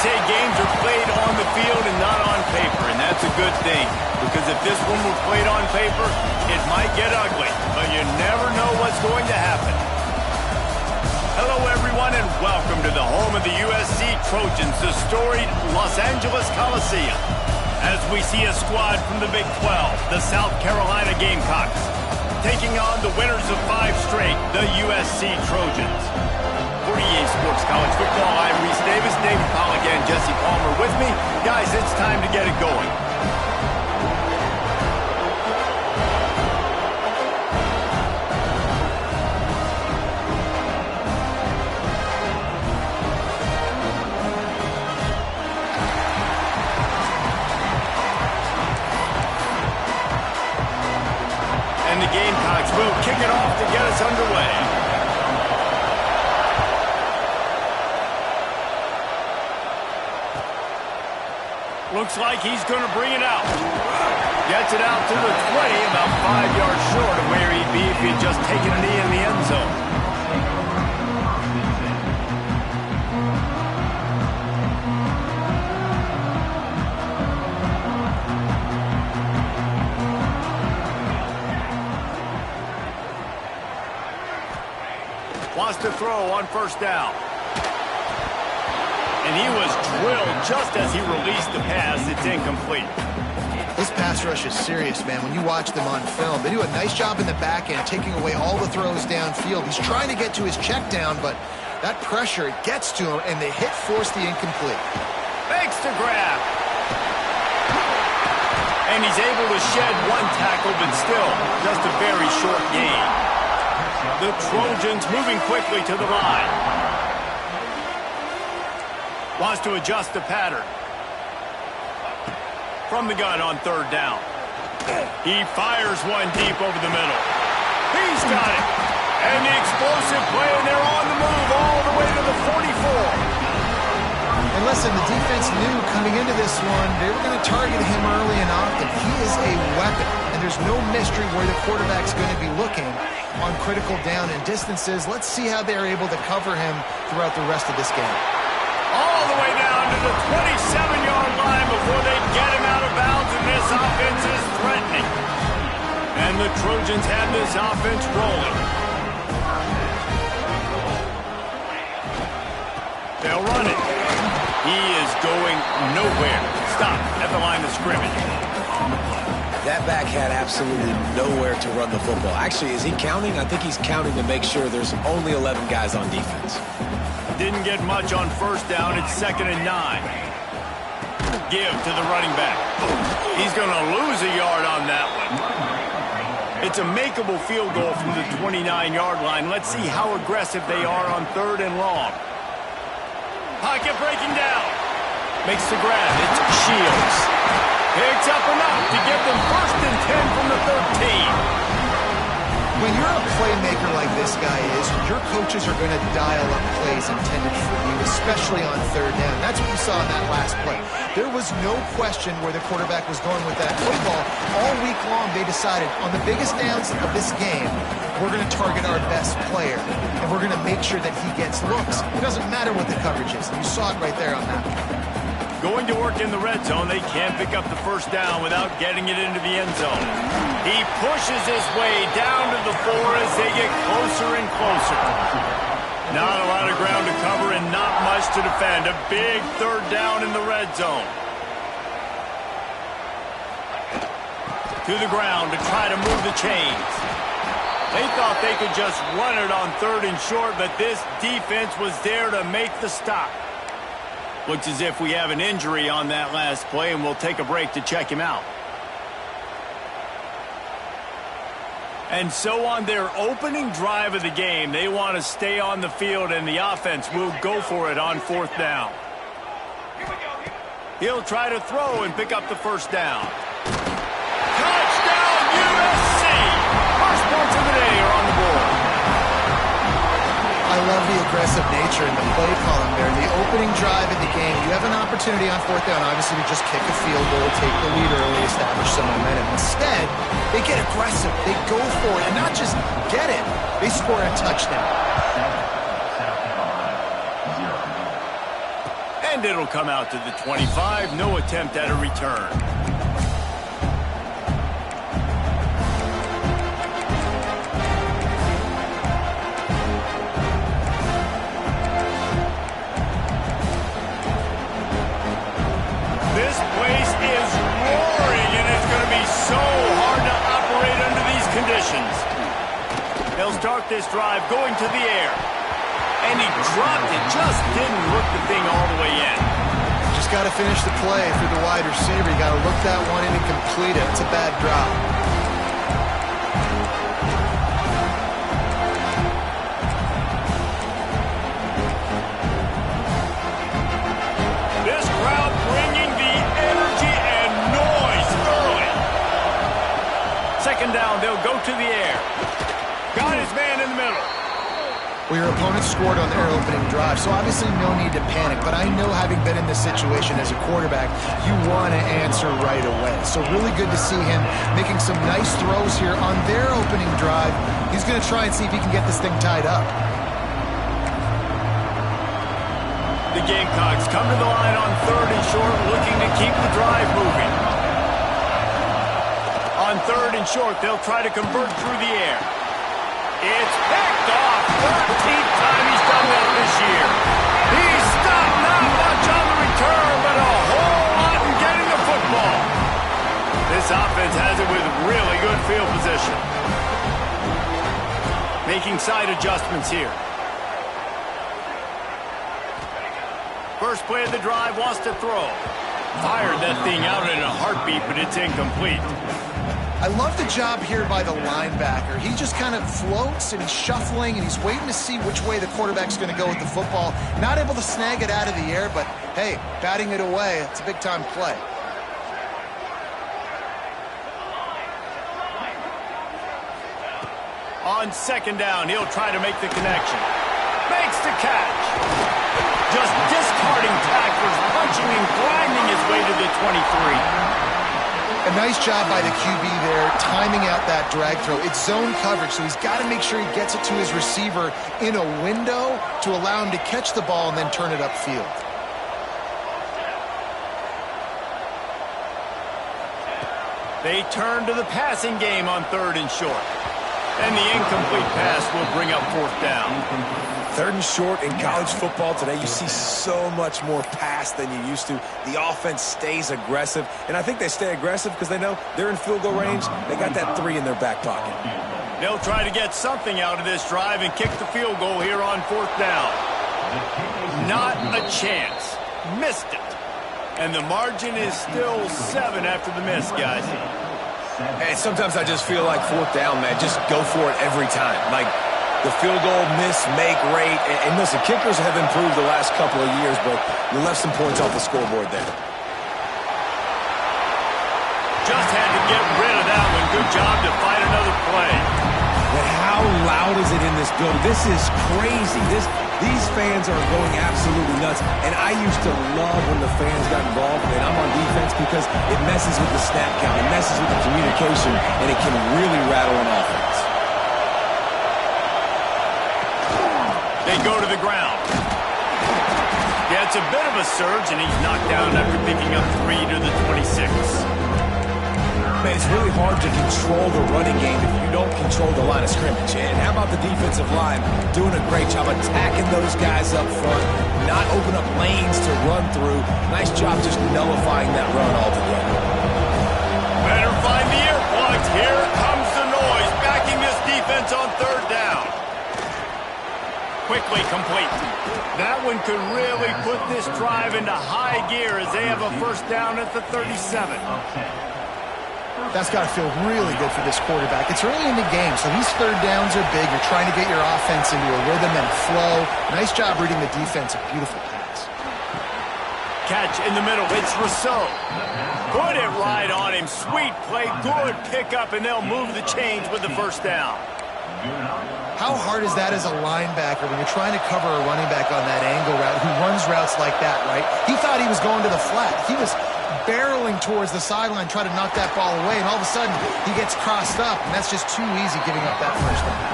say games are played on the field and not on paper, and that's a good thing. Because if this one were played on paper, it might get ugly. But you never know what's going to happen. Hello, everyone, and welcome to the home of the USC Trojans, the storied Los Angeles Coliseum. As we see a squad from the Big 12, the South Carolina Gamecocks, taking on the winners of 5 straight, the USC Trojans. For EA Sports College Football, I'm Reese Davis, David Pollack, and Jesse Palmer with me. Guys, it's time to get it going. And the Gamecocks will kick it off to get us underway. Looks like he's going to bring it out. Gets it out to the 20, about 5 yards short of where he'd be if he had just taken a knee in the end zone. Wants to throw on first down. And he was drilled just as he released the pass. It's incomplete. This pass rush is serious, man. When you watch them on film, they do a nice job in the back end, taking away all the throws downfield. He's trying to get to his check down, but that pressure gets to him, and they force the incomplete. Makes the grab. And he's able to shed one tackle, but still just a very short gain. The Trojans moving quickly to the line. Wants to adjust the pattern. From the gun on third down. He fires one deep over the middle. He's got it. And the explosive play, and they're on the move all the way to the 44. And listen, the defense knew coming into this one, they were going to target him early and often. He is a weapon, and there's no mystery where the quarterback's going to be looking on critical down and distances. Let's see how they're able to cover him throughout the rest of this game. All the way down to the 27-yard line before they get him out of bounds, and this offense is threatening. And the Trojans have this offense rolling. They'll run it. He is going nowhere. Stop at the line of scrimmage. That back had absolutely nowhere to run the football. Actually, is he counting? I think he's counting to make sure there's only 11 guys on defense. Didn't get much on first down. It's 2nd and 9. Give to the running back. He's going to lose a yard on that one. It's a makeable field goal from the 29-yard line. Let's see how aggressive they are on 3rd and long. Pocket breaking down. Makes the grab. It's Shields. Picks up enough to get them 1st and 10 from the 13. When you're a playmaker like this guy is, your coaches are going to dial up plays intended for you, especially on 3rd down. That's what you saw in that last play. There was no question where the quarterback was going with that football. All week long, they decided on the biggest downs of this game, we're going to target our best player, and we're going to make sure that he gets looks. It doesn't matter what the coverage is. You saw it right there on that one. Going to work in the red zone, they can't pick up the first down without getting it into the end zone. He pushes his way down to the 4 as they get closer and closer. Not a lot of ground to cover and not much to defend. A big 3rd down in the red zone. To the ground to try to move the chains. They thought they could just run it on 3rd and short, but this defense was there to make the stop. Looks as if we have an injury on that last play, and we'll take a break to check him out. And so on their opening drive of the game, they want to stay on the field, and the offense will go for it on 4th down. He'll try to throw and pick up the first down. Touchdown, USC! First points of the day are on the board. I love the aggressive nature in the play column there. The opening drive of the game, you have an opportunity on 4th down, obviously, to just kick a field goal, take the lead early, establish some momentum. Instead, they get aggressive. They go for it, and not just get it, they score a touchdown. And And it'll come out to the 25. No attempt at a return. This place is roaring, and it's going to be so hard to operate under these conditions. They'll start this drive going to the air. And he dropped it, just didn't look the thing all the way in. Just got to finish the play if you're the wide receiver. You got to look that one in and complete it. It's a bad drop. This crowd bringing the energy and noise early. Second down, they'll go to the air. Got his man in the middle. Well, your opponent scored on their opening drive, so obviously no need to panic. But I know, having been in this situation as a quarterback, you want to answer right away. So really good to see him making some nice throws here on their opening drive. He's going to try and see if he can get this thing tied up. The Gamecocks come to the line on 3rd and short, looking to keep the drive moving. On 3rd and short, they'll try to convert through the air. It's picked off. 13th time he's done that this year. He's stopped, not much on the return, but a whole lot in getting the football. This offense has it with really good field position. Making side adjustments here. First play of the drive, wants to throw. Fired that thing out in a heartbeat, but it's incomplete. I love the job here by the linebacker. He just kind of floats and he's shuffling and he's waiting to see which way the quarterback's going to go with the football. Not able to snag it out of the air, but hey, batting it away, it's a big-time play. On 2nd down, he'll try to make the connection. Makes the catch. Just discarding tacklers, punching and grinding his way to the 23. A nice job by the QB there, timing out that drag throw. It's zone coverage, so he's got to make sure he gets it to his receiver in a window to allow him to catch the ball and then turn it upfield. They turn to the passing game on 3rd and short. And the incomplete pass will bring up 4th down. 3rd and short in college football today, you see so much more pass than you used to. The offense stays aggressive, and I think they stay aggressive because they know they're in field goal range. They got that 3 in their back pocket. They'll try to get something out of this drive and kick the field goal here on 4th down. Not a chance. Missed it. And the margin is still 7 after the miss, guys. And sometimes I just feel like 4th down, man, just go for it every time. Like, the field goal miss, make rate. And listen, kickers have improved the last couple of years, but you left some points off the scoreboard there. Just had to get rid of that one. Good job to find another play. But how loud is it in this building? This is crazy. These fans are going absolutely nuts. And I used to love when the fans got involved, and I'm on defense because it messes with the snap count. It messes with the communication, and it can really rattle an offense. They go to the ground. Yeah, it's a bit of a surge, and he's knocked down after picking up 3 to the 26. Man, it's really hard to control the running game if you don't control the line of scrimmage. And how about the defensive line doing a great job attacking those guys up front, not open up lanes to run through. Nice job just nullifying that run altogether. Better find the earplugs. Here comes the noise, backing this defense on 3rd down. Quickly complete. That one could really put this drive into high gear as they have a 1st down at the 37. That's got to feel really good for this quarterback. It's early in the game, so these 3rd downs are big. You're trying to get your offense into a rhythm and flow. Nice job reading the defense. A beautiful pass. Catch in the middle. It's Rousseau. Put it right on him. Sweet play. Good pickup, and they'll move the chains with the 1st down. How hard is that as a linebacker when you're trying to cover a running back on that angle route who runs routes like that, right? He thought he was going to the flat. He was barreling towards the sideline, trying to knock that ball away, and all of a sudden he gets crossed up, and that's just too easy giving up that 1st down.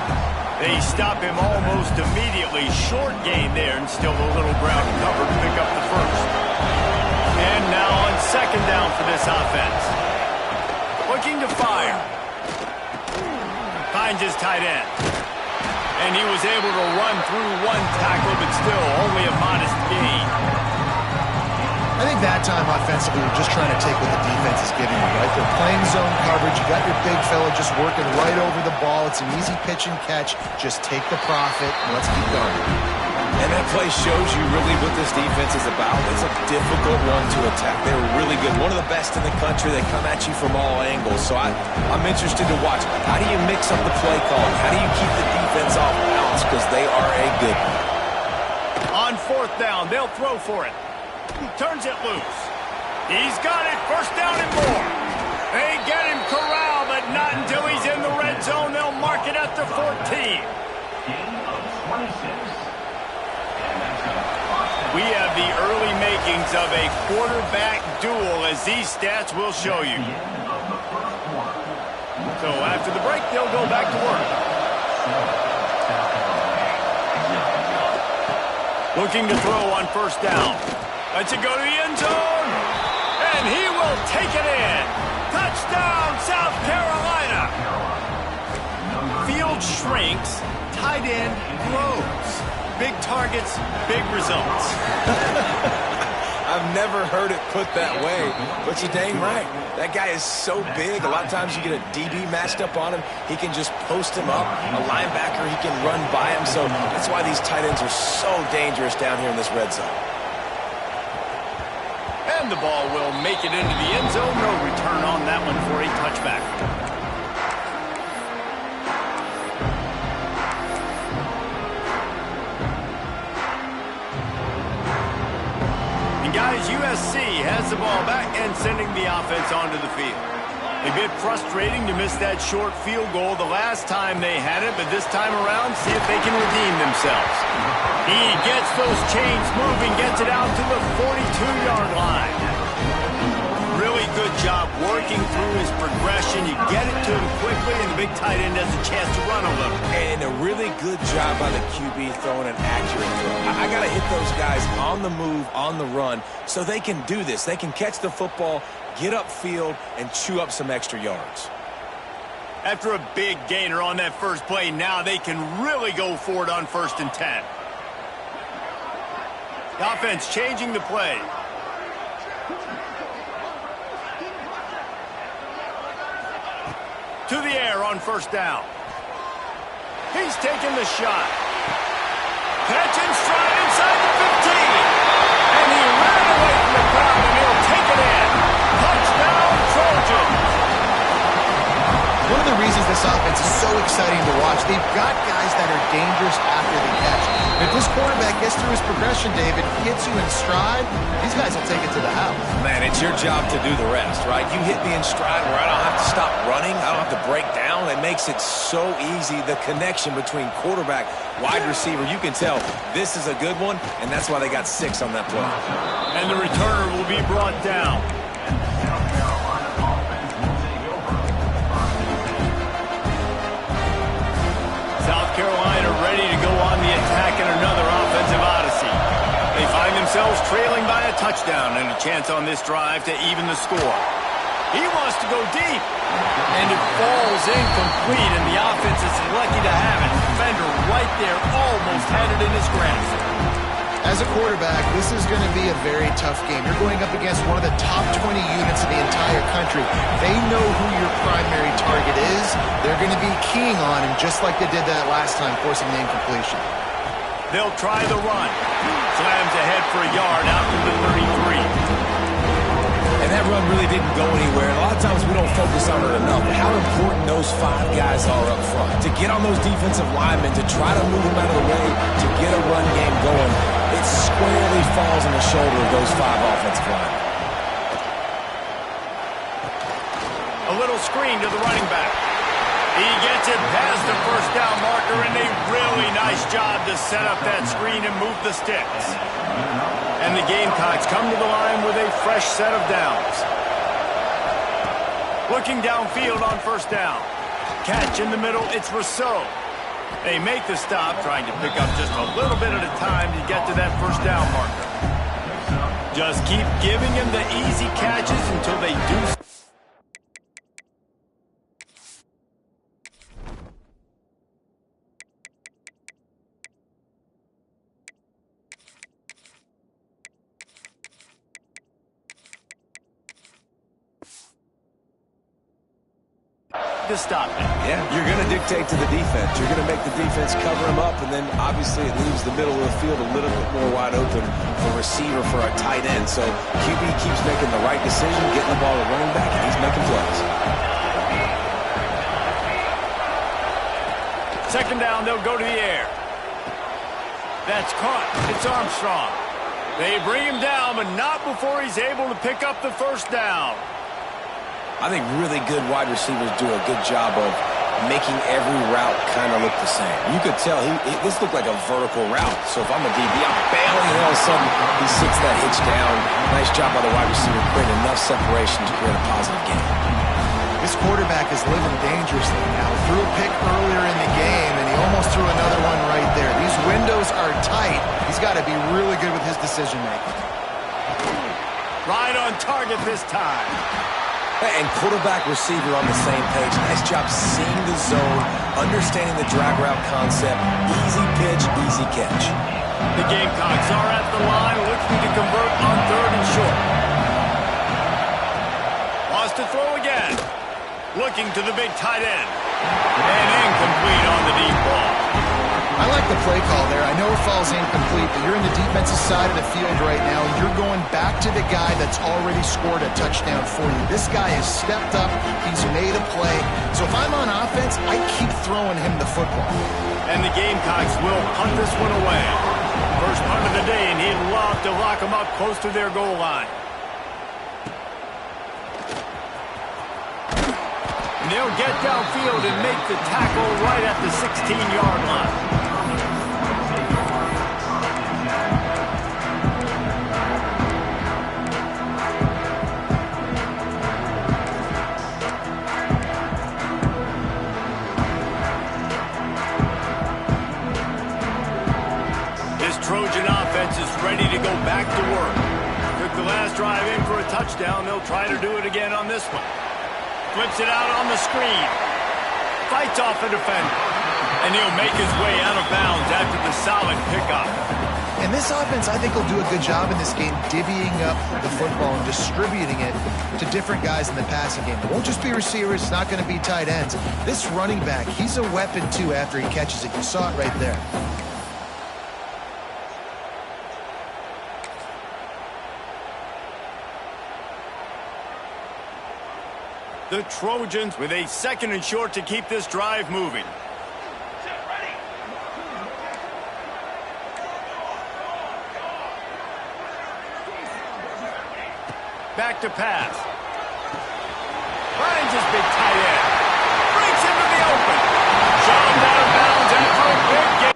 They stop him almost immediately. Short gain there, and still a little ground cover to pick up the 1st. And now on second down for this offense. Looking to fire. Finds his tight end. And he was able to run through one tackle, but still only a modest gain. I think that time offensively, you're just trying to take what the defense is giving you, right? They're playing zone coverage. You got your big fella just working right over the ball. It's an easy pitch and catch. Just take the profit and let's keep going. And that play shows you really what this defense is about. It's a difficult one to attack. They're really good. One of the best in the country. They come at you from all angles. So I'm interested to watch. How do you mix up the play calling? How do you keep the defense off balance? Because they are a good one. On fourth down, they'll throw for it. Turns it loose. He's got it. First down and more. They get him corralled, but not until he's in the red zone. They'll mark it at the 14. We have the early makings of a quarterback duel, as these stats will show you. So after the break, they'll go back to work. Looking to throw on first down. Lets it go to the end zone. And he will take it in. Touchdown, South Carolina. Field shrinks. Tight end grows. Big targets, big results. I've never heard it put that way, but you're dang right. That guy is so big. A lot of times you get a DB matched up on him. He can just post him up. A linebacker, he can run by him. So that's why these tight ends are so dangerous down here in this red zone. And the ball will make it into the end zone. No return on that one for a touchback. And guys, USC has the ball back and sending the offense onto the field. A bit frustrating to miss that short field goal the last time they had it, but this time around, see if they can redeem themselves. He gets those chains moving, gets it out to the 42-yard line. Really good job working through his progression. You get it to him quickly, and the big tight end has a chance to run a little. And a really good job by the QB throwing an accurate throw. I got to hit those guys on the move, on the run, so they can do this. They can catch the football, get upfield, and chew up some extra yards. After a big gainer on that first play, now they can really go for it on 1st and 10. The offense changing the play. To the air on first down. He's taking the shot. Catch and stride inside the 15. And he ran away from the crowd, and he'll take it in. Touchdown, Trojans. One of the reasons this offense is so exciting to watch, they've got guys that are dangerous after the catch. If this quarterback gets through his progression, David, hits you in stride, these guys will take it to the house. Man, it's your job to do the rest, right? You hit me in stride where I don't have to stop running. I don't have to break down. It makes it so easy, the connection between quarterback, wide receiver. You can tell this is a good one, and that's why they got 6 on that play. And the returner will be brought down. South Carolina ready to go on the attack in another offensive odyssey. They find themselves trailing by a touchdown and a chance on this drive to even the score. He wants to go deep, and it falls incomplete, and the offense is lucky to have it. Defender right there almost had it in his grasp. As a quarterback, this is going to be a very tough game. You're going up against one of the top 20 units in the entire country. They know who your primary target is. They're going to be keying on him just like they did that last time, forcing the incompletion. They'll try the run. Slams ahead for a yard out to the 33. And that run really didn't go anywhere. And a lot of times we don't focus on it enough, but how important those 5 guys are up front. To get on those defensive linemen, to try to move them out of the way, to get a run game going, it squarely falls on the shoulder of those 5 offensive linemen. A little screen to the running back. He gets it past the first down marker, and a really nice job to set up that screen and move the sticks. And the Gamecocks come to the line with a fresh set of downs. Looking downfield on first down. Catch in the middle, it's Rousseau. They make the stop, trying to pick up just a little bit at a time to get to that first down marker. Just keep giving him the easy catches until they do. To stop it. Yeah, you're going to dictate to the defense. You're going to make the defense cover him up, and then obviously it leaves the middle of the field a little bit more wide open for receiver for a tight end. So QB keeps making the right decision, getting the ball to running back, and he's making plays. Second down, they'll go to the air. That's caught. It's Armstrong. They bring him down, but not before he's able to pick up the first down. I think really good wide receivers do a good job of making every route kind of look the same. You could tell this looked like a vertical route. So if I'm a DB, I'm bailing, and all of a sudden he sits that hitch down. Nice job by the wide receiver, creating enough separation to create a positive gain. This quarterback is living dangerously now. Threw a pick earlier in the game, and he almost threw another one right there. These windows are tight. He's got to be really good with his decision-making. Right on target this time. And quarterback receiver on the same page. Nice job seeing the zone, understanding the drag route concept. Easy pitch, easy catch. The Gamecocks are at the line looking to convert on 3rd and short. Wants to throw again. Looking to the big tight end. And incomplete on the deep ball. I like the play call there. I know it falls incomplete, but you're in the defensive side of the field right now. You're going back to the guy that's already scored a touchdown for you. This guy has stepped up. He's made a play. So if I'm on offense, I keep throwing him the football. And the Gamecocks will punt this one away. First punt of the day, and he'd love to lock them up close to their goal line. And they'll get downfield and make the tackle right at the 16-yard line. Trojan offense is ready to go back to work. Took the last drive in for a touchdown. They'll try to do it again on this one. Flips it out on the screen. Fights off a defender. And he'll make his way out of bounds after the solid pickup. And this offense, I think, will do a good job in this game divvying up the football and distributing it to different guys in the passing game. It won't just be receivers. It's not going to be tight ends. This running back, he's a weapon, too, after he catches it. You saw it right there. The Trojans with a 2nd and short to keep this drive moving. Back to pass. Finds his big tight end. Breaks into the open. Shoved out of bounds after a big game.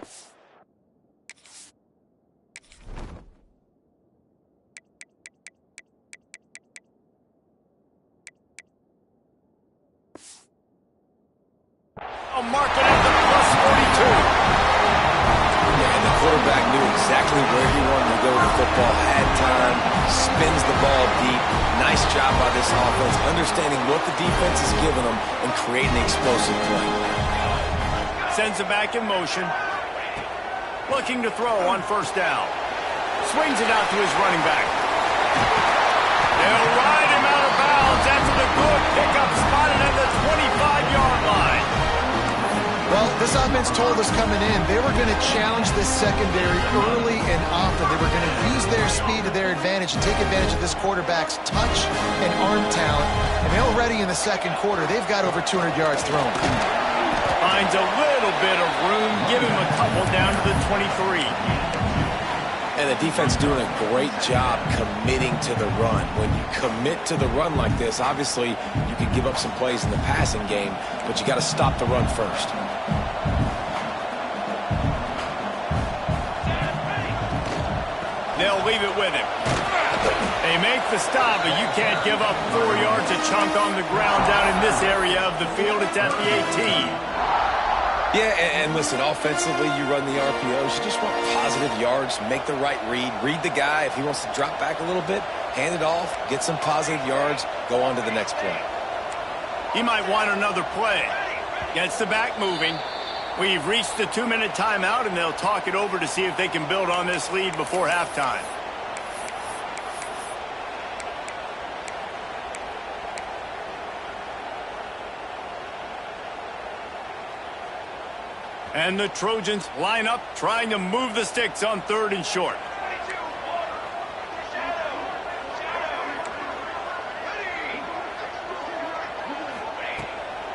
Mark it at the +42. Yeah, and the quarterback knew exactly where he wanted to go with the football, had time, spins the ball deep. Nice job by this offense, understanding what the defense is giving them and creating an explosive play. Sends it back in motion. Looking to throw on 1st down. Swings it out to his running back. They'll ride him out of bounds after the good pickup spotted at the 25-yard line. Well, this offense told us coming in they were going to challenge this secondary early and often. They were going to use their speed to their advantage and take advantage of this quarterback's touch and arm talent. And already in the 2nd quarter, they've got over 200 yards thrown. Finds a little bit of room. Give him a couple down to the 23. And the defense doing a great job committing to the run. When you commit to the run like this, obviously you can give up some plays in the passing game, but you got to stop the run first. They'll leave it with him. They make the stop, but you can't give up 4 yards a chunk on the ground down in this area of the field. It's at the 18. Yeah, and listen, offensively, you run the RPOs. You just want positive yards, make the right read the guy. If he wants to drop back a little bit, hand it off, get some positive yards, go on to the next play. He might want another play. Gets the back moving. We've reached the 2-minute timeout, and they'll talk it over to see if they can build on this lead before halftime. And the Trojans line up, trying to move the sticks on 3rd and short.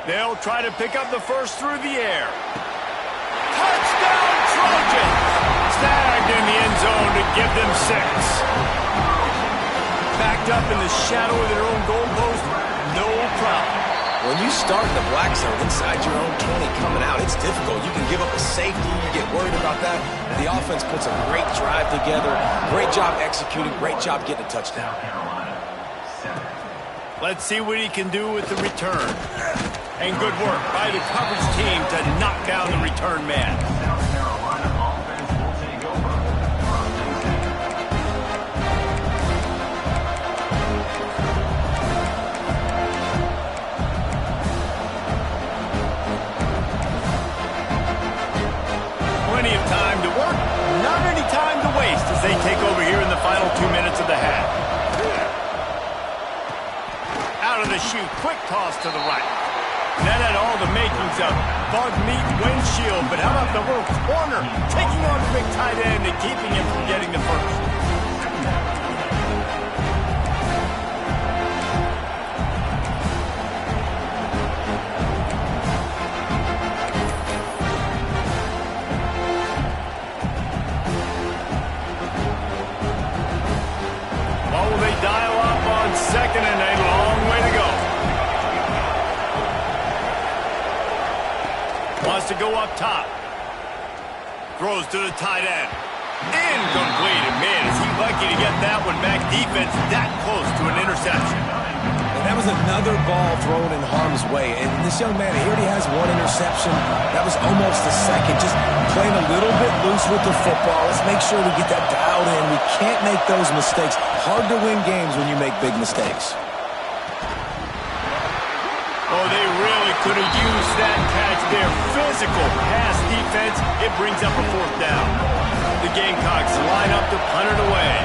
They'll try to pick up the first through the air. Touchdown, Trojans! Snagged in the end zone to give them 6. Backed up in the shadow of their own goalpost, no problem. When you start in the black zone inside your own 20 coming out, it's difficult. You can give up a safety. You get worried about that. The offense puts a great drive together. Great job executing. Great job getting a touchdown. Let's see what he can do with the return. And good work by the coverage team to knock down the return man. Plenty of time to work, not any time to waste as they take over here in the final 2 minutes of the half. Out of the chute, quick toss to the right. That had all the makings of bug meat windshield, but how about the little corner taking on the big tight end and keeping him from getting the first? Dial up on 2nd and a long way to go. Wants to go up top. Throws to the tight end. Incomplete. And man, is he lucky to get that one back. Defense that close to an interception. And that was another ball thrown in harm's way. And this young man, he already has 1 interception. That was almost the second. Just playing a little bit loose with the football. Let's make sure we get that dialed in. We can't make those mistakes. Hard to win games when you make big mistakes. Oh, they really could have used that catch there. Physical pass defense. It brings up a 4th down. The Gamecocks line up to punt it away.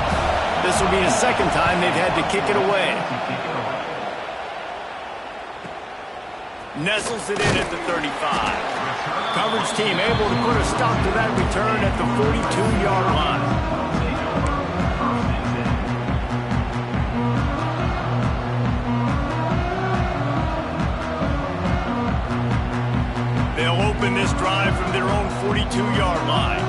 This will be the 2nd time they've had to kick it away. Nestles it in at the 35. Coverage team able to put a stop to that return at the 42-yard line. They'll open this drive from their own 42-yard line.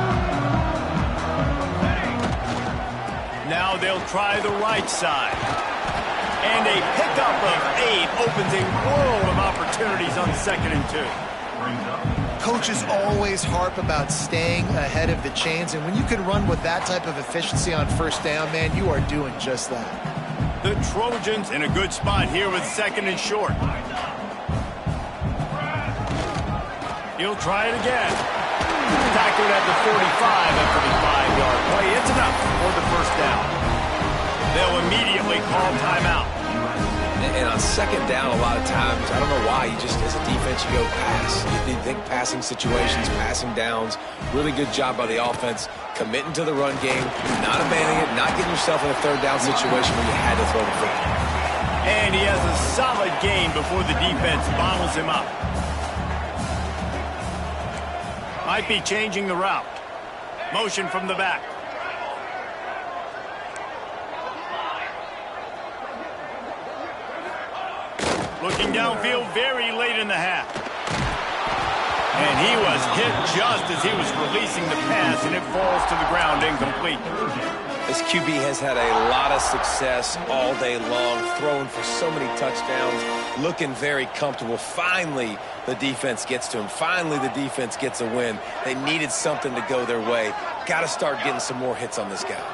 Now they'll try the right side. And a pickup of 8 opens a world of opportunities on 2nd and 2. Coaches always harp about staying ahead of the chains, and when you can run with that type of efficiency on 1st down, man, you are doing just that. The Trojans in a good spot here with 2nd and short. He'll try it again. Tackled at the 45 after the 5-yard play. It's enough for the 1st down. They'll immediately call timeout. And on 2nd down, a lot of times, I don't know why, you just, as a defense, you go pass. You think passing situations, passing downs. Really good job by the offense, committing to the run game, not abandoning it, not getting yourself in a 3rd down situation where you had to throw the football. And he has a solid gain before the defense bottles him up. Might be changing the route. Motion from the back. Looking downfield very late in the half. And he was hit just as he was releasing the pass, and it falls to the ground incomplete. This QB has had a lot of success all day long, throwing for so many touchdowns, looking very comfortable. Finally, the defense gets to him. Finally, the defense gets a win. They needed something to go their way. Got to start getting some more hits on this guy.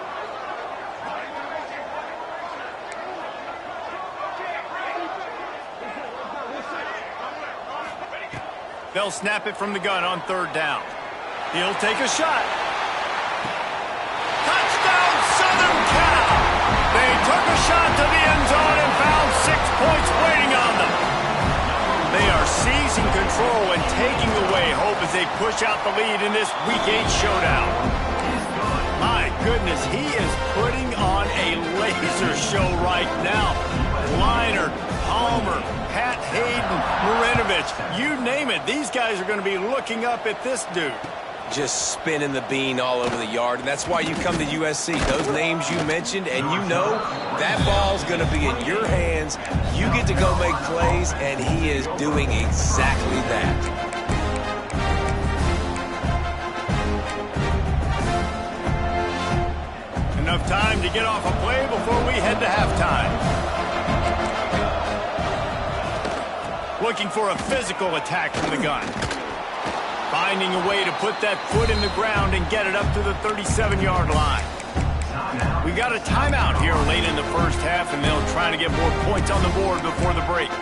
They'll snap it from the gun on third down. He'll take a shot. Touchdown, Southern Cal! They took a shot to the end zone and found 6 points waiting on them. They are seizing control and taking away hope as they push out the lead in this Week 8 showdown. My goodness, he is putting on a laser show right now. Leinart, Palmer, Pat Hayden, Marinovich, you name it. These guys are going to be looking up at this dude. Just spinning the bean all over the yard, and that's why you come to USC. Those names you mentioned, and you know that ball's going to be in your hands. You get to go make plays, and he is doing exactly that. Enough time to get off a play before we head to halftime. Looking for a physical attack from the gun. Finding a way to put that foot in the ground and get it up to the 37-yard line. We got a timeout here late in the first half, and they'll try to get more points on the board before the break.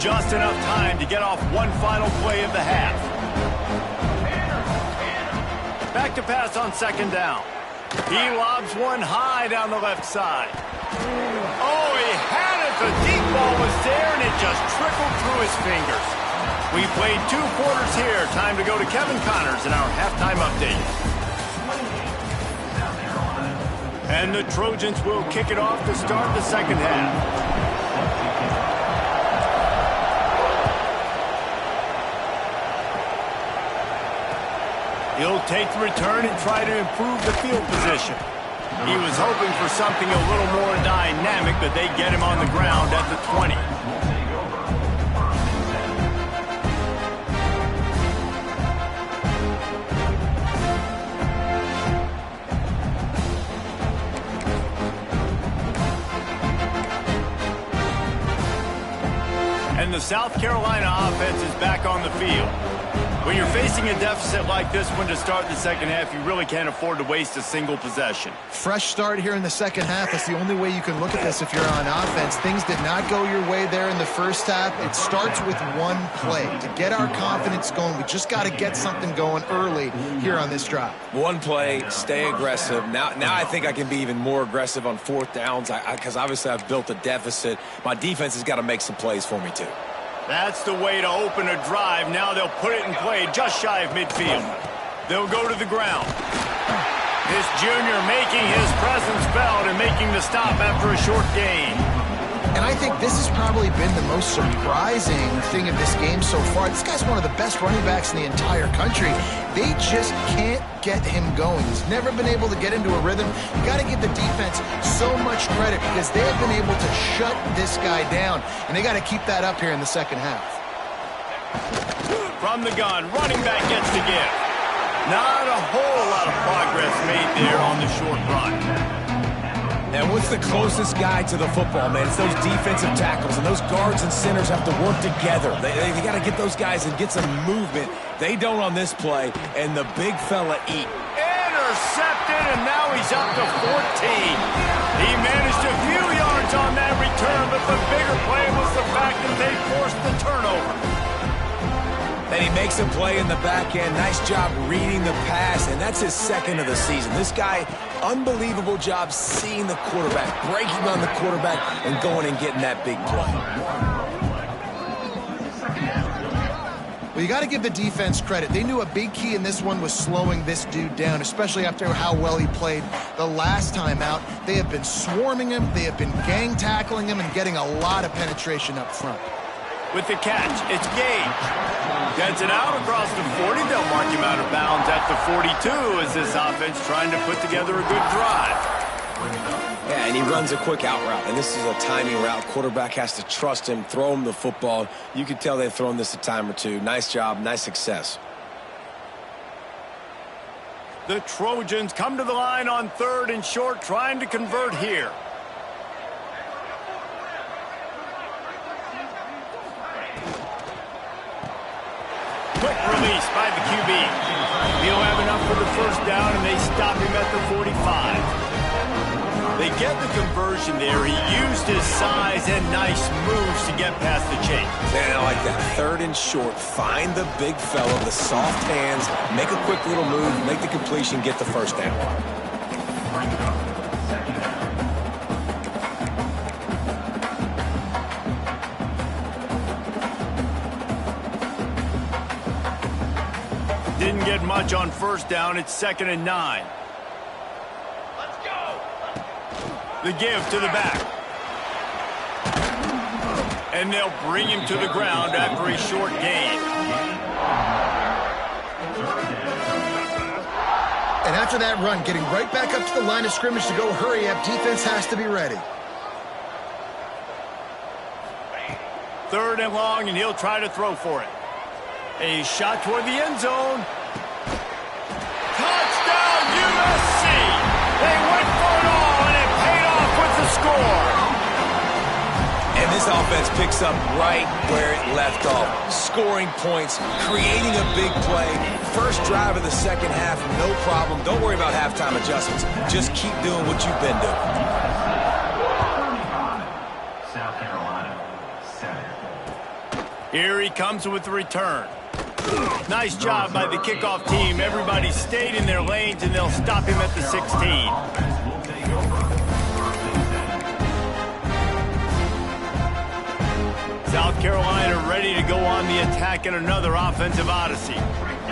Just enough time to get off one final play of the half. Back to pass on second down. He lobs one high down the left side. Oh, he had it. The deep ball was there, and it just trickled through his fingers. We played 2 quarters here. Time to go to Kevin Connors in our halftime update. And the Trojans will kick it off to start the second half. He'll take the return and try to improve the field position. He was hoping for something a little more dynamic, but they get him on the ground at the 20. And the South Carolina offense is back on the field. When you're facing a deficit like this one to start the second half, you really can't afford to waste a single possession. Fresh start here in the second half. That's the only way you can look at this if you're on offense. Things did not go your way there in the first half. It starts with one play. To get our confidence going, we just got to get something going early here on this drive. One play, stay aggressive. Now I think I can be even more aggressive on fourth downs because obviously I've built a deficit. My defense has got to make some plays for me too. That's the way to open a drive. Now they'll put it in play just shy of midfield. They'll go to the ground. This junior making his presence felt and making the stop after a short gain. And I think this has probably been the most surprising thing of this game so far. This guy's one of the best running backs in the entire country. They just can't get him going. He's never been able to get into a rhythm. You got to give the defense so much credit because they have been able to shut this guy down. And they got to keep that up here in the second half. From the gun, running back gets the give. Not a whole lot of progress made there on the short run. And what's the closest guy to the football, man? It's those defensive tackles, and those guards and centers have to work together. They got to get those guys and get some movement. They don't on this play, and the big fella eat. Intercepted, and now he's up to 14. He managed a few yards on that return, but the bigger play was the fact that they forced the turnover. Then he makes a play in the back end. Nice job reading the pass, and that's his second of the season. This guy, unbelievable job seeing the quarterback, breaking on the quarterback, and going and getting that big play. Well, you got to give the defense credit. They knew a big key in this one was slowing this dude down, especially after how well he played the last time out. They have been swarming him. They have been gang tackling him and getting a lot of penetration up front. With the catch, it's Gage. Gets it out across the 40. They'll mark him out of bounds at the 42 as this offense trying to put together a good drive. Yeah, and he runs a quick out route, and this is a timing route. Quarterback has to trust him, throw him the football. You can tell they've thrown this a time or two. Nice job, nice success. The Trojans come to the line on third and short, trying to convert here. Quick release by the QB. He'll have enough for the first down, and they stop him at the 45. They get the conversion there. He used his size and nice moves to get past the chain. Man, I like that. 3rd and short. Find the big fella, the soft hands, make a quick little move, make the completion, get the first down. Didn't get much on 1st down. It's 2nd and 9. The give to the back. And they'll bring him to the ground after a short gain. And after that run, getting right back up to the line of scrimmage to go hurry up, defense has to be ready. 3rd and long, and he'll try to throw for it. A shot toward the end zone. Touchdown, USC! They went for it all, and it paid off with the score. And this offense picks up right where it left off. Scoring points, creating a big play. First drive of the 2nd half, no problem. Don't worry about halftime adjustments. Just keep doing what you've been doing. 35, South Carolina, 7. Here he comes with the return. Nice job by the kickoff team. Everybody stayed in their lanes, and they'll stop him at the 16. South Carolina ready to go on the attack in another offensive odyssey.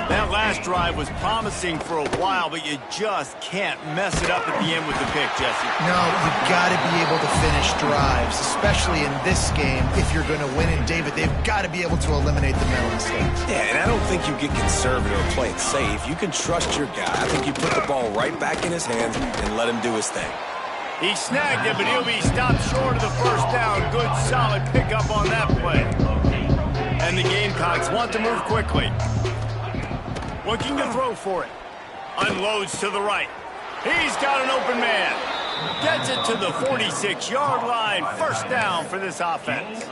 That last drive was promising for a while, but you just can't mess it up at the end with the pick, Jesse. No, you've got to be able to finish drives, especially in this game if you're going to win. And, David, they've got to be able to eliminate the mental mistakes. Yeah, and I don't think you get conservative or play it safe. You can trust your guy. I think you put the ball right back in his hands and let him do his thing. He snagged it, but he'll be stopped short of the 1st down. Good, solid pickup on that play. And the Gamecocks want to move quickly. Looking to throw for it. Unloads to the right. He's got an open man. Gets it to the 46-yard line. 1st down for this offense.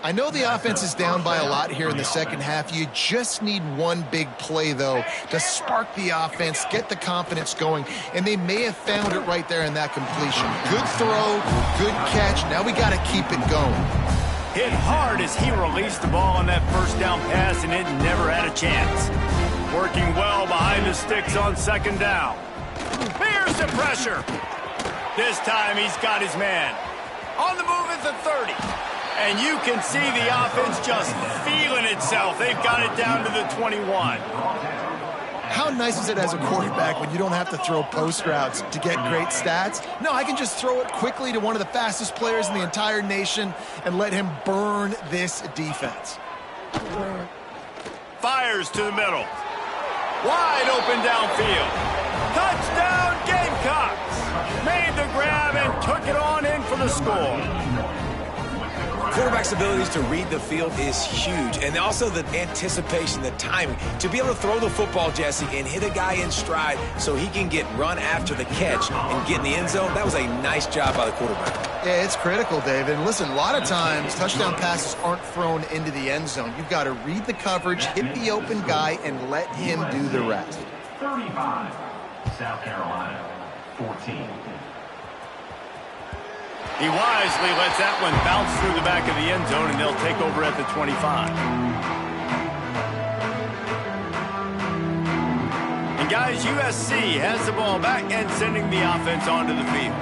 I know the offense is down by a lot here in the 2nd half. You just need one big play, though, to spark the offense, get the confidence going, and they may have found it right there in that completion. Good throw, good catch. Now we got to keep it going. Hit hard as he released the ball on that 1st down pass, and it never had a chance. Working well behind the sticks on 2nd down. Here's the pressure. This time he's got his man. On the move at the 30. And you can see the offense just feeling itself. They've got it down to the 21. How nice is it as a quarterback when you don't have to throw post routes to get great stats? No, I can just throw it quickly to one of the fastest players in the entire nation and let him burn this defense. Fires to the middle. Wide open downfield. Touchdown, Gamecocks! Made the grab and took it on in for the score. Quarterback's abilities to read the field is huge, and also the anticipation, the timing. To be able to throw the football, Jesse, and hit a guy in stride so he can get run after the catch and get in the end zone, that was a nice job by the quarterback. Yeah, it's critical, David. And listen, a lot of times touchdown passes aren't thrown into the end zone. You've got to read the coverage, hit the open guy, and let him do the rest. 35, South Carolina, 14. He wisely lets that one bounce through the back of the end zone, and they'll take over at the 25. And guys, USC has the ball back and sending the offense onto the field.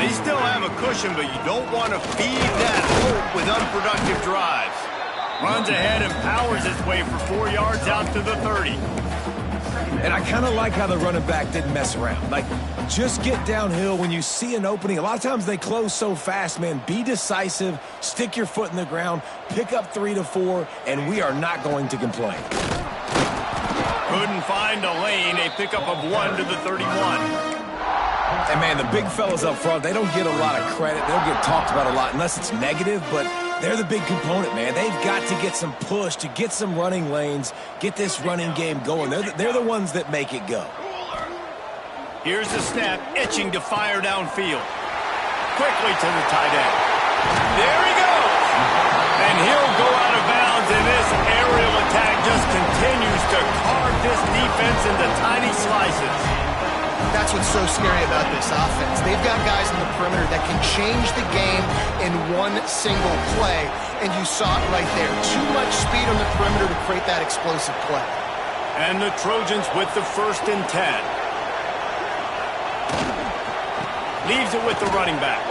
They still have a cushion, but you don't want to feed that hope with unproductive drives. Runs ahead and powers his way for 4 yards out to the 30. And I kind of like how the running back didn't mess around. Like, just get downhill when you see an opening. A lot of times they close so fast, man. Be decisive, stick your foot in the ground, pick up 3 to 4, and we are not going to complain. Couldn't find a lane. A pickup of 1 to the 31. And, man, the big fellas up front, they don't get a lot of credit. They don't get talked about a lot unless it's negative, but they're the big component, man. They've got to get some push to get some running lanes, get this running game going. They're the ones that make it go. Here's the snap, itching to fire downfield. Quickly to the tight end. There he goes! And he'll go out of bounds, and this aerial attack just continues to carve this defense into tiny slices. That's what's so scary about this offense. They've got guys in the perimeter that can change the game in one single play, and you saw it right there. Too much speed on the perimeter to create that explosive play. And the Trojans with the 1st and 10. Leaves it with the running back.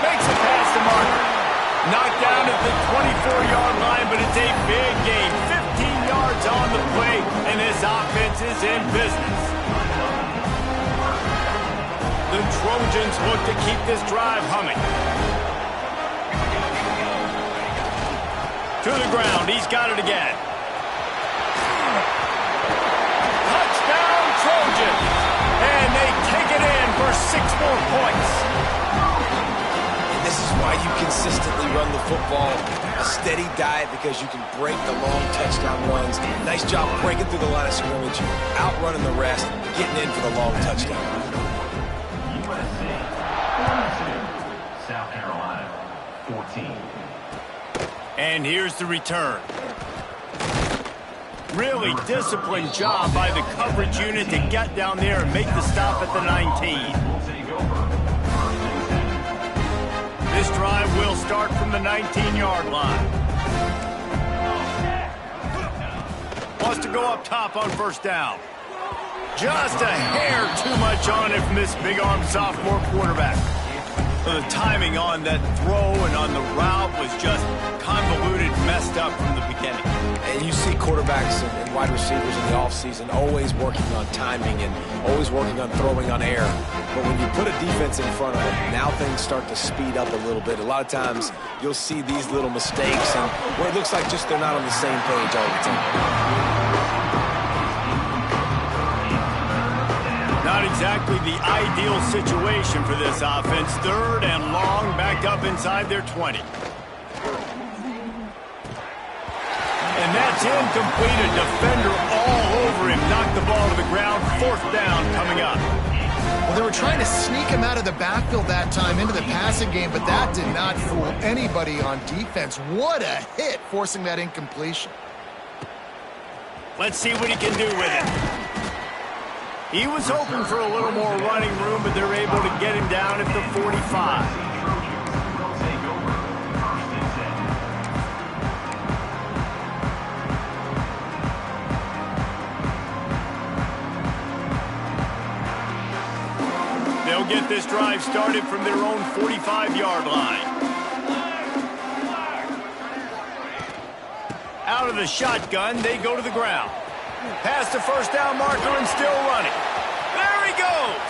Makes a pass to Marker. Knocked down at the 24-yard line, but it's a big gain. 15 yards on the play, and this offense is in business. The Trojans look to keep this drive humming. To the ground. He's got it again. Touchdown, Trojans. And they take it in for 6 more points. This is why you consistently run the football. A steady diet because you can break the long touchdown runs. Nice job breaking through the line of scrimmage, outrunning the rest, getting in for the long touchdown. USC 42, South Carolina 14. And here's the return. Really disciplined job by the coverage unit to get down there and make the stop at the 19. This drive will start from the 19-yard line. Wants to go up top on 1st down. Just a hair too much on it from this big-arm sophomore quarterback. The timing on that throw and on the route was just convoluted, messed up from the beginning. And you see quarterbacks and wide receivers in the offseason always working on timing and always working on throwing on air. But when you put a defense in front of them, now things start to speed up a little bit. A lot of times you'll see these little mistakes and where it looks like just they're not on the same page all the time. Not exactly the ideal situation for this offense. 3rd and long, backed up inside their 20. And that's incomplete. A defender all over him. Knocked the ball to the ground. 4th down coming up. Well, they were trying to sneak him out of the backfield that time into the passing game, but that did not fool anybody on defense. What a hit, forcing that incompletion. Let's see what he can do with it. He was hoping for a little more running room, but they're able to get him down at the 45. They'll get this drive started from their own 45-yard line. Out of the shotgun, they go to the ground. Past the 1st down marker and still running. There he goes.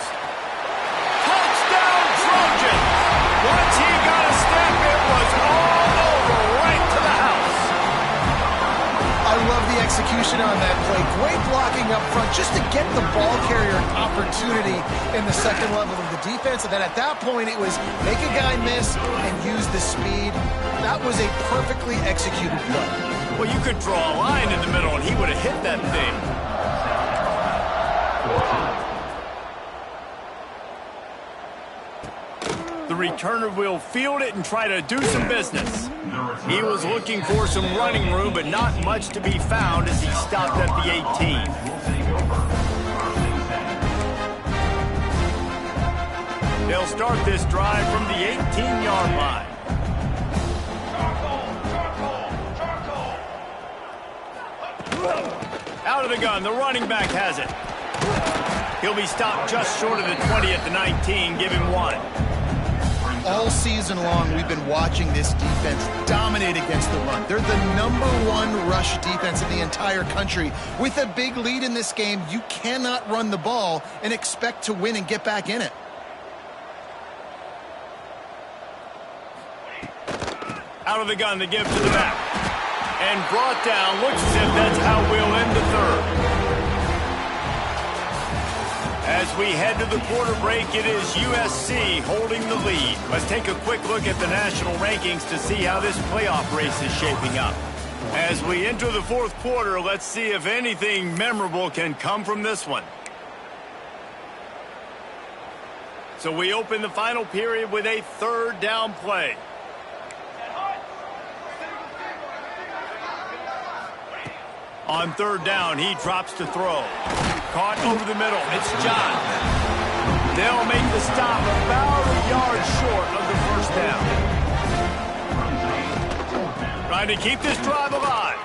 Touchdown, Trojans. Once he got a step, it was all over, right to the house. I love the execution on that play. Great blocking up front just to get the ball carrier an opportunity in the 2nd level of the defense. And then at that point, it was make a guy miss and use the speed. That was a perfectly executed play. Well, you could draw a line in the middle, and he would have hit that thing. The returner will field it and try to do some business. He was looking for some running room, but not much to be found as he stopped at the 18. They'll start this drive from the 18-yard line. Out of the gun, the running back has it. He'll be stopped just short of the 20 at the 19, give him 1. All season long, we've been watching this defense dominate against the run. They're the #1 rush defense in the entire country. With a big lead in this game, you cannot run the ball and expect to win and get back in it. Out of the gun, they give to the back. And brought down, looks as if that's how we'll end the 3rd. As we head to the quarter break, it is USC holding the lead. Let's take a quick look at the national rankings to see how this playoff race is shaping up. As we enter the 4th quarter, let's see if anything memorable can come from this one. So we open the final period with a 3rd down play. On 3rd down, he drops to throw. Caught over the middle. It's John. They'll make the stop about a yard short of the first down. Trying to keep this drive alive.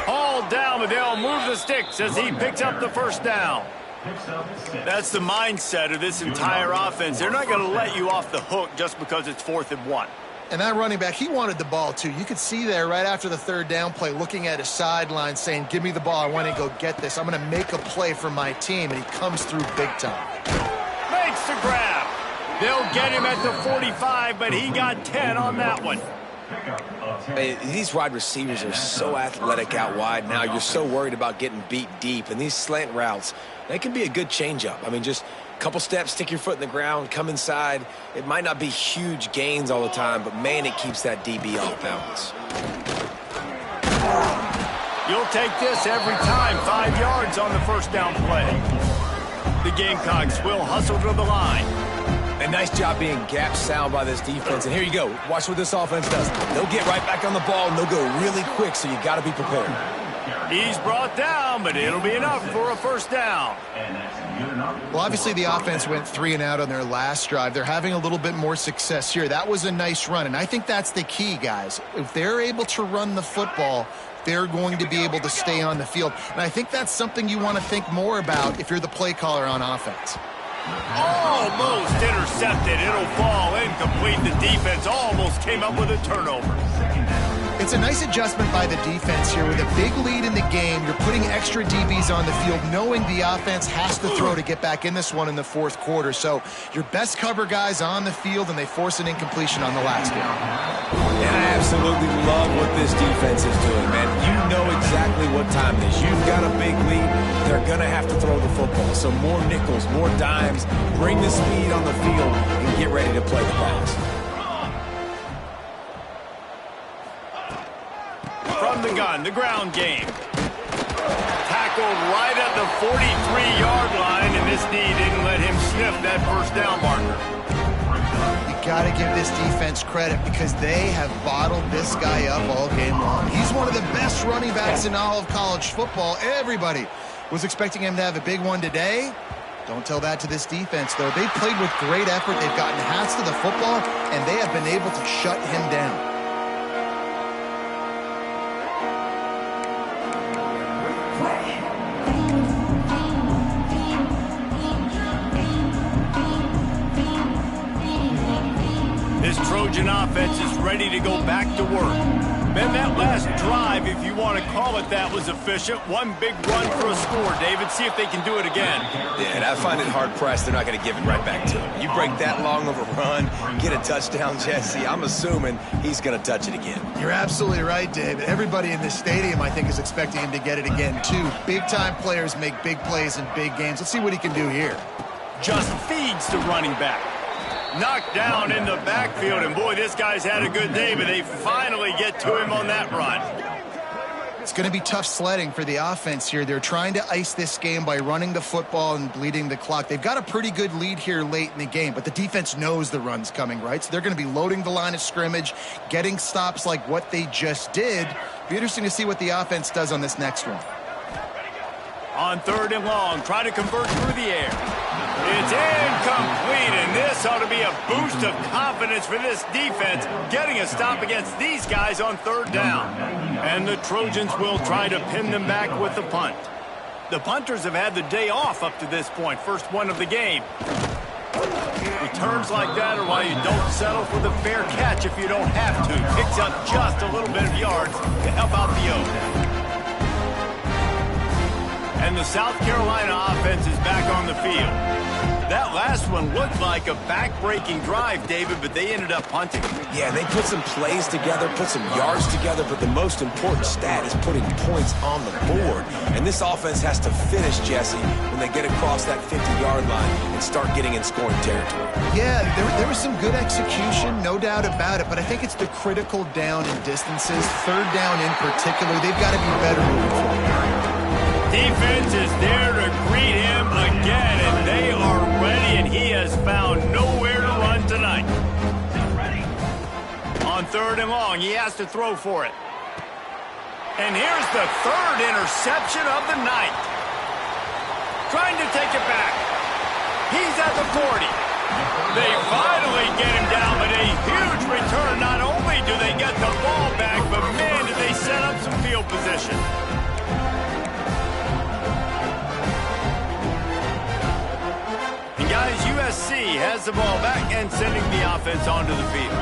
Hauled down, but they'll move the sticks as he picks up the first down. That's the mindset of this entire offense. They're not going to let you off the hook just because it's 4th and 1. And that running back, he wanted the ball too. You could see there right after the third down play, looking at his sideline saying, give me the ball. I want to go get this. I'm going to make a play for my team. And he comes through big time. Makes the grab. They'll get him at the 45, but he got 10 on that one. Hey, these wide receivers are so athletic out wide now. You're so worried about getting beat deep. And these slant routes, they can be a good changeup. I mean, just a couple steps, stick your foot in the ground, come inside. It might not be huge gains all the time, but, man, it keeps that DB off balance. You'll take this every time. 5 yards on the first down play. The Gamecocks will hustle to the line. A nice job being gap sound by this defense. And here you go. Watch what this offense does. They'll get right back on the ball, and they'll go really quick, so you got to be prepared. He's brought down, but it'll be enough for a first down. Well, obviously the offense went 3 and out on their last drive. They're having a little bit more success here. That was a nice run, and I think that's the key, guys. If they're able to run the football, they're going to be able to stay on the field. And I think that's something you want to think more about if you're the play caller on offense. Almost intercepted. It'll fall incomplete. The defense almost came up with a turnover. It's a nice adjustment by the defense here. With a big lead in the game, you're putting extra DBs on the field, knowing the offense has to throw to get back in this one in the 4th quarter. So your best cover guys on the field, and they force an incompletion on the last game. And I absolutely love what this defense is doing, man. You know exactly what time it is. You've got a big lead. They're going to have to throw the football. So more nickels, more dimes. Bring the speed on the field and get ready to play the pass. From the gun, the ground game. Tackled right at the 43-yard line, and this D didn't let him sniff that first down marker. You got to give this defense credit because they have bottled this guy up all game long. He's one of the best running backs in all of college football. Everybody was expecting him to have a big one today. Don't tell that to this defense, though. They played with great effort. They've gotten hats to the football, and they have been able to shut him down. This Trojan offense is ready to go back to work. Man, that last drive, if you want to call it that, was efficient. One big run for a score, David. See if they can do it again. Yeah, and I find it hard-pressed they're not going to give it right back to him. You break that long of a run, get a touchdown, Jesse, I'm assuming he's going to touch it again. You're absolutely right, David. Everybody in this stadium, I think, is expecting him to get it again, too. Big-time players make big plays in big games. Let's see what he can do here. Just feeds the running back. Knocked down in the backfield, and boy, this guy's had a good day, but they finally get to him on that run. It's going to be tough sledding for the offense here. They're trying to ice this game by running the football and bleeding the clock. They've got a pretty good lead here late in the game, but the defense knows the run's coming, right? So they're going to be loading the line of scrimmage, getting stops like what they just did. Be interesting to see what the offense does on this next one. On 3rd and long, try to convert through the air. It's incomplete, and this ought to be a boost of confidence for this defense, getting a stop against these guys on 3rd down. And the Trojans will try to pin them back with the punt. The punters have had the day off up to this point, first one of the game. Returns like that are why you don't settle for the fair catch if you don't have to. Picks up just a little bit of yards to help out the Oaks. And the South Carolina offense is back on the field. That last one looked like a back-breaking drive, David, but they ended up punting. Yeah, they put some plays together, put some yards together, but the most important stat is putting points on the board. And this offense has to finish, Jesse, when they get across that 50-yard line and start getting in scoring territory. Yeah, there was some good execution, no doubt about it, but I think it's the critical down and distances, 3rd down in particular. They've got to be better moving forward. Defense is there to greet him again, and they are ready, and he has found nowhere to run tonight. On 3rd and long, he has to throw for it. And here's the 3rd interception of the night. trying to take it back. He's at the 40. They finally get him down, but a huge return. Not only do they get the ball back, but man, did they set up some field position. And guys, USC has the ball back and sending the offense onto the field.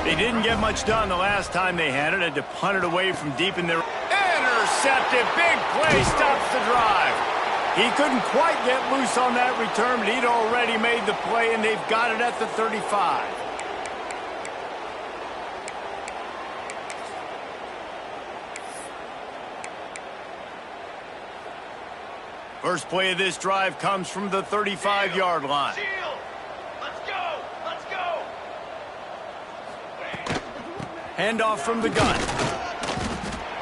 They didn't get much done the last time they had it. Had to punt it away from deep in their... Intercepted. Big play stops the drive. He couldn't quite get loose on that return, but he'd already made the play, and they've got it at the 35. First play of this drive comes from the 35-yard line. Let's go! Let's go! Handoff from the gun.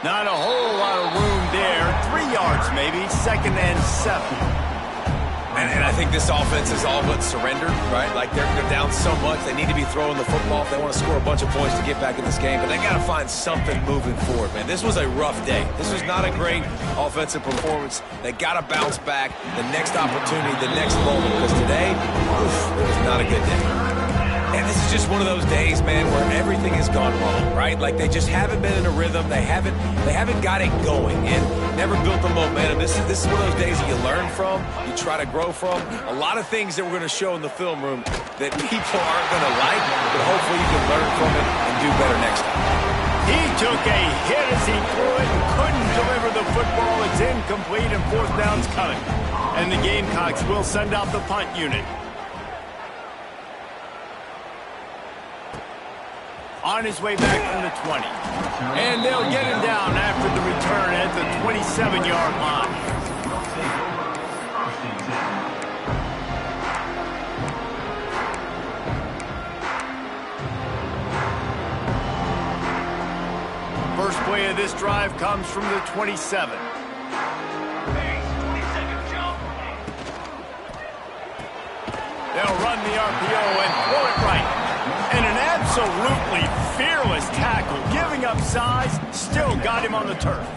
Not a whole lot of room there. 3 yards maybe. 2nd and 7. And I think this offense is all but surrendered, right? Like they're down so much, they need to be throwing the football if they want to score a bunch of points to get back in this game. But they got to find something moving forward, man. This was a rough day. This was not a great offensive performance. They got to bounce back. The next opportunity, the next moment, because today, it was not a good day. And this is just one of those days, man, where everything has gone wrong, right? Like they just haven't been in a rhythm. They haven't got it going and never built the momentum. This is one of those days that you learn from, you try to grow from. A lot of things that we're going to show in the film room that people aren't going to like, but hopefully you can learn from it and do better next time. He took a hit as he threw it and couldn't deliver the football. It's incomplete and 4th down's coming. And the Gamecocks will send out the punt unit. On his way back from the 20. And they'll get him down after the return at the 27-yard line. First play of this drive comes from the 27. They'll run the RPO and throw it right. And an absolutely fearless tackle, giving up size, still got him on the turf.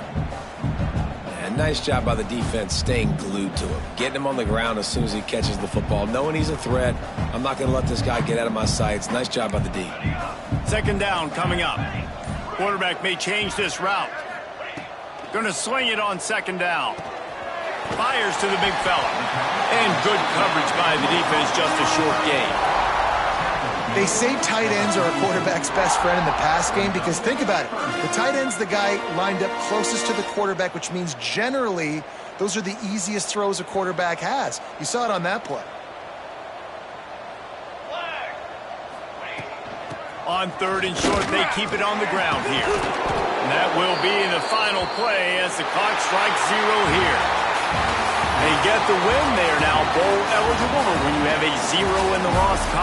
And nice job by the defense staying glued to him, getting him on the ground as soon as he catches the football, knowing he's a threat. I'm not going to let this guy get out of my sights. Nice job by the D. 2nd down coming up. Quarterback may change this route. Going to sling it on 2nd down. Fires to the big fella. And good coverage by the defense, just a short gain. They say tight ends are a quarterback's best friend in the pass game because think about it. The tight end's the guy lined up closest to the quarterback, which means generally those are the easiest throws a quarterback has. You saw it on that play. On 3rd and short, they keep it on the ground here. And that will be the final play as the clock strikes 0 here. They get the win. They are now bowl eligible, but when you have a 0 in the loss column,